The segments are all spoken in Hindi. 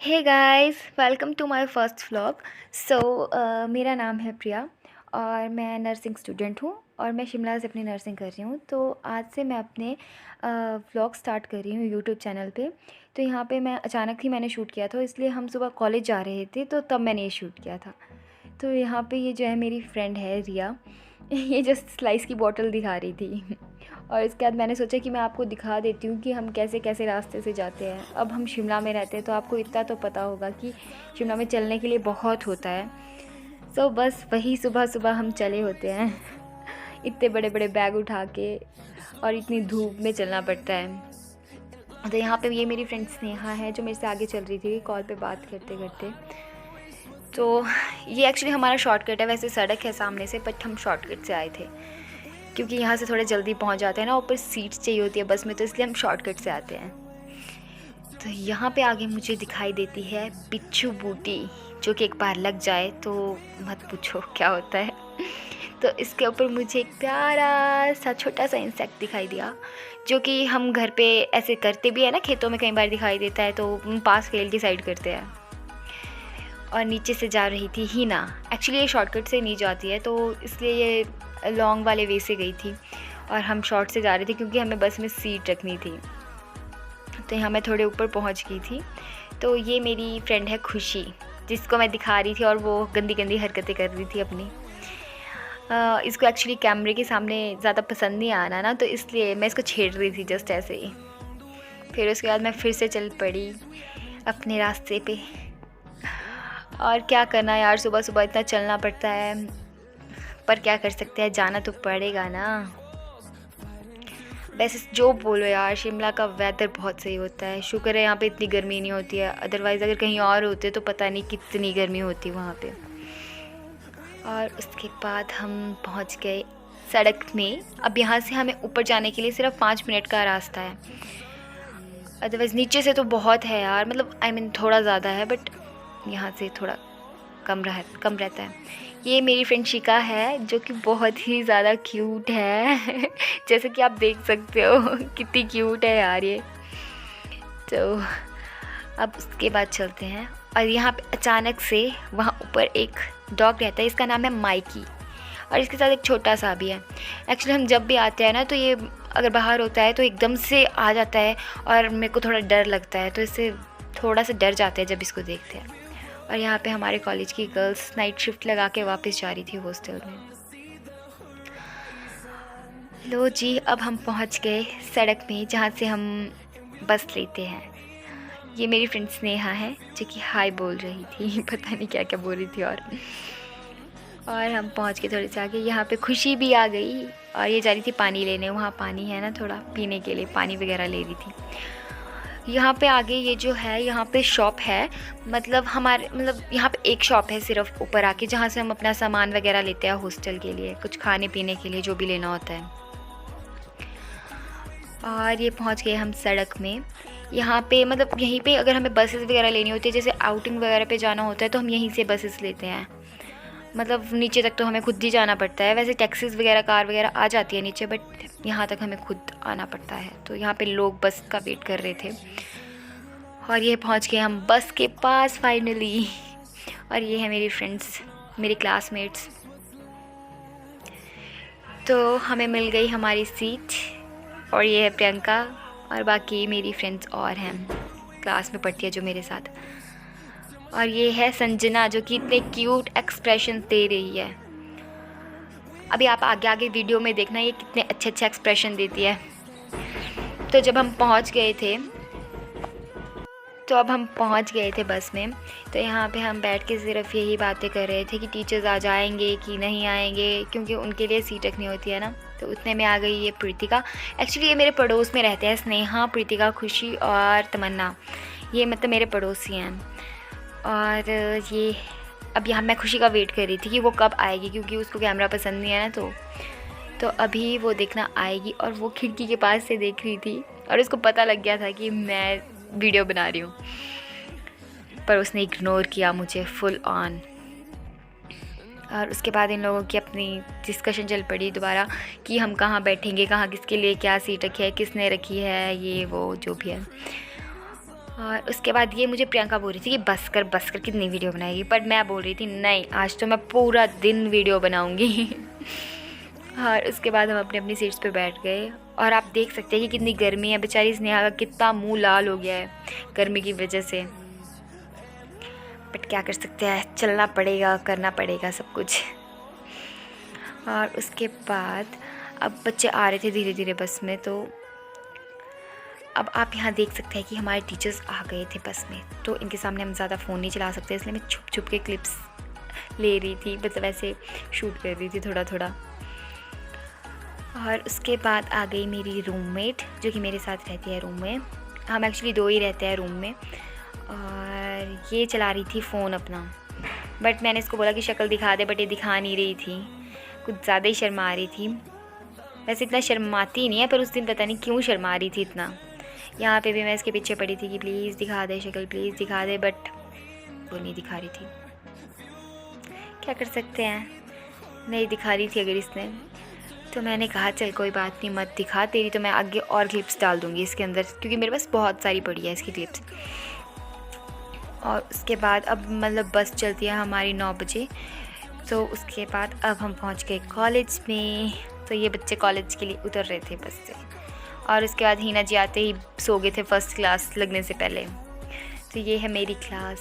Hey guys, welcome to my first vlog. मेरा नाम है प्रिया और मैं नर्सिंग स्टूडेंट हूँ और मैं शिमला से अपनी नर्सिंग कर रही हूँ। तो आज से मैं अपने व्लॉग स्टार्ट कर रही हूँ यूट्यूब चैनल पे। तो यहाँ पे मैं अचानक ही मैंने शूट किया था, इसलिए हम सुबह कॉलेज जा रहे थे तो तब मैंने ये शूट किया था। तो यहाँ पे ये जो है मेरी फ्रेंड है रिया, ये जस्ट स्लाइस की बॉटल दिखा रही थी। और इसके बाद मैंने सोचा कि मैं आपको दिखा देती हूँ कि हम कैसे कैसे रास्ते से जाते हैं। अब हम शिमला में रहते हैं तो आपको इतना तो पता होगा कि शिमला में चलने के लिए बहुत होता है। बस वही सुबह सुबह हम चले होते हैं इतने बड़े बड़े बैग उठा के, और इतनी धूप में चलना पड़ता है। तो यहाँ पे ये मेरी फ्रेंड स्नेहा है जो मेरे से आगे चल रही थी कॉल पे बात करते करते। तो ये एक्चुअली हमारा शॉर्टकट है, वैसे सड़क है सामने से बट हम शॉर्टकट से आए थे क्योंकि यहाँ से थोड़ा जल्दी पहुँच जाते हैं ना, ऊपर सीट्स चाहिए होती है बस में, तो इसलिए हम शॉर्टकट से आते हैं। तो यहाँ पे आगे मुझे दिखाई देती है बिच्छू बूटी, जो कि एक बार लग जाए तो मत पूछो क्या होता है। तो इसके ऊपर मुझे एक प्यारा सा छोटा सा इंसेक्ट दिखाई दिया, जो कि हम घर पे ऐसे करते भी है ना, खेतों में कई बार दिखाई देता है तो पास खेल की साइड करते हैं। और नीचे से जा रही थी हीना, एक्चुअली ये शॉर्टकट से नहीं जाती है तो इसलिए ये लॉन्ग वाले वे से गई थी और हम शॉर्ट से जा रहे थे क्योंकि हमें बस में सीट रखनी थी। तो यहाँ मैं थोड़े ऊपर पहुँच गई थी। तो ये मेरी फ्रेंड है खुशी, जिसको मैं दिखा रही थी और वो गंदी गंदी हरकतें कर रही थी अपनी। इसको एक्चुअली कैमरे के सामने ज़्यादा पसंद नहीं आना ना, तो इसलिए मैं इसको छेड़ रही थी जस्ट ऐसे ही। फिर उसके बाद मैं फिर से चल पड़ी अपने रास्ते पे। और क्या करना यार, सुबह सुबह इतना चलना पड़ता है, पर क्या कर सकते हैं, जाना तो पड़ेगा ना। वैसे जो बोलो यार, शिमला का वेदर बहुत सही होता है, शुक्र है यहाँ पे इतनी गर्मी नहीं होती है, अदरवाइज़ अगर कहीं और होते तो पता नहीं कितनी गर्मी होती वहाँ पे। और उसके बाद हम पहुँच गए सड़क में। अब यहाँ से हमें ऊपर जाने के लिए सिर्फ 5 मिनट का रास्ता है, अदरवाइज़ नीचे से तो बहुत है यार, मतलब आई मीन थोड़ा ज़्यादा है, बट यहाँ से थोड़ा कम रहता है। ये मेरी फ्रेंड शिका है जो कि बहुत ही ज़्यादा क्यूट है जैसे कि आप देख सकते हो कितनी क्यूट है यार ये। तो अब उसके बाद चलते हैं और यहाँ पे अचानक से वहाँ ऊपर एक डॉग रहता है, इसका नाम है माइकी, और इसके साथ एक छोटा सा भी है। एक्चुअली हम जब भी आते हैं ना तो ये अगर बाहर होता है तो एकदम से आ जाता है और मेरे को थोड़ा डर लगता है, तो इससे थोड़ा सा डर जाते हैं जब इसको देखते हैं। और यहाँ पे हमारे कॉलेज की गर्ल्स नाइट शिफ्ट लगा के वापस जा रही थी हॉस्टल में। लो जी, अब हम पहुँच गए सड़क में जहाँ से हम बस लेते हैं। ये मेरी फ्रेंड स्नेहा है जो कि हाय बोल रही थी पता नहीं क्या क्या बोल रही थी। और हम पहुँच गए थोड़े से आगे, यहाँ पे खुशी भी आ गई और ये जा रही थी पानी लेने, वहाँ पानी है ना थोड़ा पीने के लिए, पानी वगैरह ले रही थी। यहाँ पे आगे ये जो है यहाँ पे शॉप है, मतलब यहाँ पे एक शॉप है सिर्फ ऊपर आके, जहाँ से हम अपना सामान वगैरह लेते हैं हॉस्टल के लिए, कुछ खाने पीने के लिए जो भी लेना होता है। और ये पहुँच गए हम सड़क में। यहाँ पे मतलब यहीं पे अगर हमें बसेस वगैरह लेनी होती है, जैसे आउटिंग वगैरह पे जाना होता है तो हम यहीं से बसेस लेते हैं, मतलब नीचे तक तो हमें खुद ही जाना पड़ता है। वैसे टैक्सीज वगैरह कार वगैरह आ जाती है नीचे, बट यहाँ तक हमें खुद आना पड़ता है। तो यहाँ पे लोग बस का वेट कर रहे थे और ये पहुँच गए हम बस के पास फाइनली। और ये है मेरी फ्रेंड्स, मेरी क्लासमेट्स। तो हमें मिल गई हमारी सीट, और ये है प्रियंका, और बाकी मेरी फ्रेंड्स और हैं क्लास में पढ़ती है जो मेरे साथ। और ये है संजना जो कि इतने क्यूट एक्सप्रेशन दे रही है। अभी आप आगे आगे वीडियो में देखना ये कितने अच्छे अच्छे एक्सप्रेशन देती है। तो जब हम पहुंच गए थे, तो अब हम पहुंच गए थे बस में। तो यहाँ पे हम बैठ के सिर्फ यही बातें कर रहे थे कि टीचर्स आ जाएंगे कि नहीं आएंगे, क्योंकि उनके लिए सीट रखनी होती है ना। तो उतने में आ गई ये प्रीतिका, एक्चुअली ये मेरे पड़ोस में रहते हैं, स्नेहा, प्रीतिका, खुशी और तमन्ना, ये मतलब मेरे पड़ोसी हैं। और ये अब यहाँ मैं खुशी का वेट कर रही थी कि वो कब आएगी, क्योंकि उसको कैमरा पसंद नहीं है ना, तो अभी वो देखना आएगी। और वो खिड़की के पास से देख रही थी और उसको पता लग गया था कि मैं वीडियो बना रही हूँ, पर उसने इग्नोर किया मुझे फुल ऑन। और उसके बाद इन लोगों की अपनी डिस्कशन चल पड़ी दोबारा कि हम कहाँ बैठेंगे, कहाँ किसके लिए क्या सीट रखी है, किसने रखी है, ये वो जो भी है। और उसके बाद ये मुझे प्रियंका बोल रही थी कि बस कर कितनी वीडियो बनाएगी, बट मैं बोल रही थी नहीं, आज तो मैं पूरा दिन वीडियो बनाऊंगी। और उसके बाद हम अपनी अपनी सीट्स पे बैठ गए और आप देख सकते हैं कि कितनी गर्मी है। बेचारी स्नेहा का कितना मुंह लाल हो गया है गर्मी की वजह से, बट क्या कर सकते हैं, चलना पड़ेगा, करना पड़ेगा सब कुछ। और उसके बाद अब बच्चे आ रहे थे धीरे धीरे बस में, तो अब आप यहाँ देख सकते हैं कि हमारे टीचर्स आ गए थे बस में। तो इनके सामने हम ज़्यादा फ़ोन नहीं चला सकते, इसलिए मैं छुप छुप के क्लिप्स ले रही थी, मतलब ऐसे शूट कर रही थी थोड़ा थोड़ा। और उसके बाद आ गई मेरी रूममेट जो कि मेरे साथ रहती है रूम में। हम एक्चुअली 2 ही रहते हैं रूम में। और ये चला रही थी फ़ोन अपना, बट मैंने इसको बोला कि शक्ल दिखा दे, बट ये दिखा नहीं रही थी, कुछ ज़्यादा ही शर्मा रही थी। वैसे इतना शर्माती नहीं है, पर उस दिन पता नहीं क्यों शर्मा रही थी इतना। यहाँ पे भी मैं इसके पीछे पड़ी थी कि प्लीज़ दिखा दे शक्ल, प्लीज़ दिखा दे, बट वो नहीं दिखा रही थी। क्या कर सकते हैं, नहीं दिखा रही थी अगर इसने, तो मैंने कहा चल कोई बात नहीं, मत दिखा, तेरी तो मैं आगे और क्लिप्स डाल दूँगी इसके अंदर, क्योंकि मेरे पास बहुत सारी पड़ी है इसकी क्लिप्स। और उसके बाद अब मतलब बस चलती है हमारी 9 बजे, तो उसके बाद अब हम पहुंच गए कॉलेज में। तो ये बच्चे कॉलेज के लिए उतर रहे थे बस से, और उसके बाद हीना जी आते ही सो गए थे फर्स्ट क्लास लगने से पहले। तो ये है मेरी क्लास,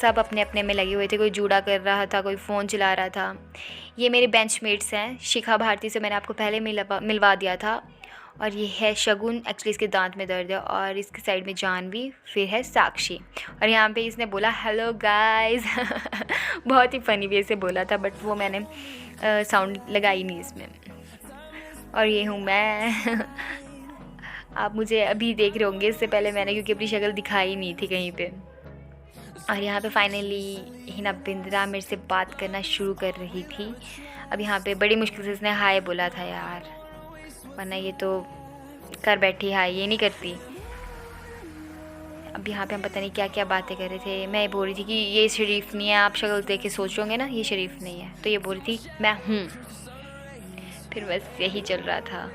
सब अपने अपने में लगे हुए थे, कोई जूड़ा कर रहा था, कोई फ़ोन चला रहा था। ये मेरे बेंचमेट्स हैं, शिखा भारती से मैंने आपको पहले मिलवा दिया था। और ये है शगुन, एक्चुअली इसके दांत में दर्द है, और इसके साइड में जानवी, फिर है साक्षी। और यहाँ पे इसने बोला हेलो गाइस। बहुत ही फ़नी वे से बोला था, बट वो मैंने साउंड लगाई नहीं इसमें। और ये हूँ मैं। आप मुझे अभी देख रहे होंगे, इससे पहले मैंने क्योंकि अपनी शक्ल दिखाई नहीं थी कहीं पे। और यहाँ पे फाइनली हिना बिंद्रा मेरे से बात करना शुरू कर रही थी। अब यहाँ पे बड़ी मुश्किल से इसने हाय बोला था यार, वरना ये तो कर बैठी हाय, ये नहीं करती। अब यहाँ पे हम पता नहीं क्या क्या बातें कर रहे थे। मैं बोल रही थी कि ये शरीफ नहीं है, आप शक्ल देख के सोचोगे ना ये शरीफ नहीं है, तो ये बोल रही थी मैं हूँ। फिर बस यही चल रहा था।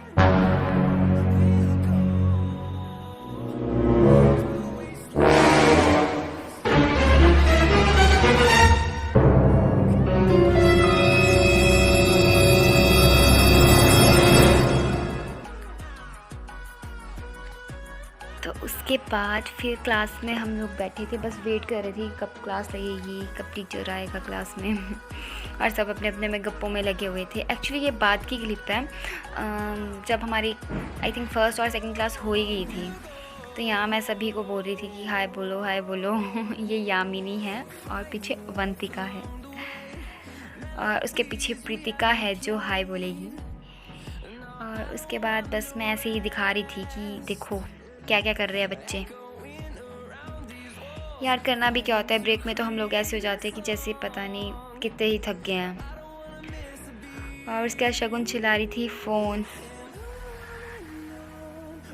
तो उसके बाद फिर क्लास में हम लोग बैठे थे, बस वेट कर रहे थे कब क्लास लगेगी, कब टीचर आएगा क्लास में। और सब अपने अपने में गप्पों में लगे हुए थे। एक्चुअली ये बात की क्लिप है, जब हमारी आई थिंक फर्स्ट और सेकंड क्लास हो ही गई थी, तो यहाँ मैं सभी को बोल रही थी कि हाय बोलो हाय बोलो। ये यामिनी है और पीछे अवंतिका है, और उसके पीछे प्रीतिका है जो हाय बोलेगी। और उसके बाद बस मैं ऐसे ही दिखा रही थी कि देखो क्या क्या कर रहे हैं बच्चे। यार करना भी क्या होता है, ब्रेक में तो हम लोग ऐसे हो जाते हैं कि जैसे पता नहीं कितने ही थक गए हैं। और उसके बाद शगुन चिल्ला रही थी फ़ोन,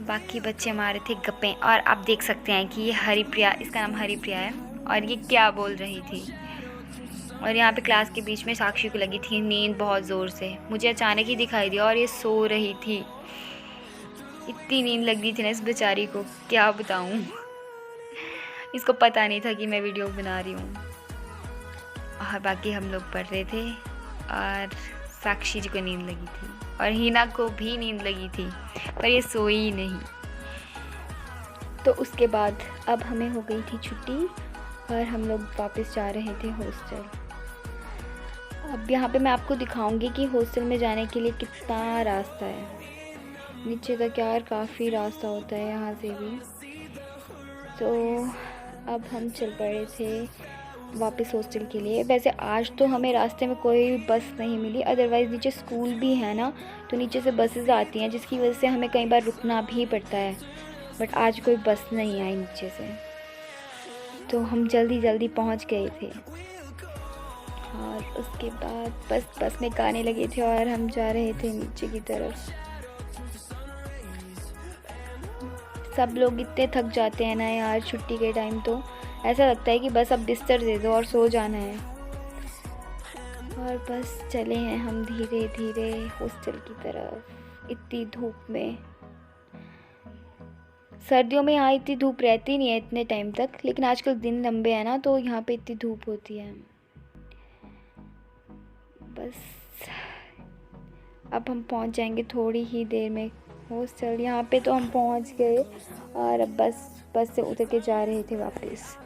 बाकी बच्चे मारे थे गप्पे। और आप देख सकते हैं कि ये हरिप्रिया, इसका नाम हरिप्रिया है, और ये क्या बोल रही थी। और यहाँ पे क्लास के बीच में साक्षी को लगी थी नींद बहुत ज़ोर से, मुझे अचानक ही दिखाई दिया और ये सो रही थी। इतनी नींद लग गई थी ना इस बेचारी को, क्या बताऊँ। इसको पता नहीं था कि मैं वीडियो बना रही हूँ। और बाकी हम लोग पढ़ रहे थे, और साक्षी जी को नींद लगी थी, और हिना को भी नींद लगी थी, पर ये सोई नहीं। तो उसके बाद अब हमें हो गई थी छुट्टी, और हम लोग वापस जा रहे थे हॉस्टल। अब यहाँ पे मैं आपको दिखाऊंगी कि हॉस्टल में जाने के लिए कितना रास्ता है। नीचे तक यार काफ़ी रास्ता होता है यहाँ से भी। तो अब हम चल पड़े थे वापस हॉस्टल के लिए। वैसे आज तो हमें रास्ते में कोई बस नहीं मिली, अदरवाइज़ नीचे स्कूल भी है ना, तो नीचे से बसेस आती हैं, जिसकी वजह से हमें कई बार रुकना भी पड़ता है। बट आज कोई बस नहीं आई नीचे से, तो हम जल्दी जल्दी पहुँच गए थे। और उसके बाद बस में गाने लगे थे और हम जा रहे थे नीचे की तरफ। सब लोग इतने थक जाते हैं ना यार छुट्टी के टाइम, तो ऐसा लगता है कि बस अब बिस्तर दे दो और सो जाना है। और बस चले हैं हम धीरे धीरे हॉस्टल की तरफ, इतनी धूप में। सर्दियों में यहाँ इतनी धूप रहती नहीं है इतने टाइम तक, लेकिन आजकल दिन लंबे हैं ना तो यहाँ पे इतनी धूप होती है। बस अब हम पहुँच जाएंगे थोड़ी ही देर में हॉस्टल। यहाँ पे तो हम पहुँच गए और अब बस से उतर के जा रहे थे वापस।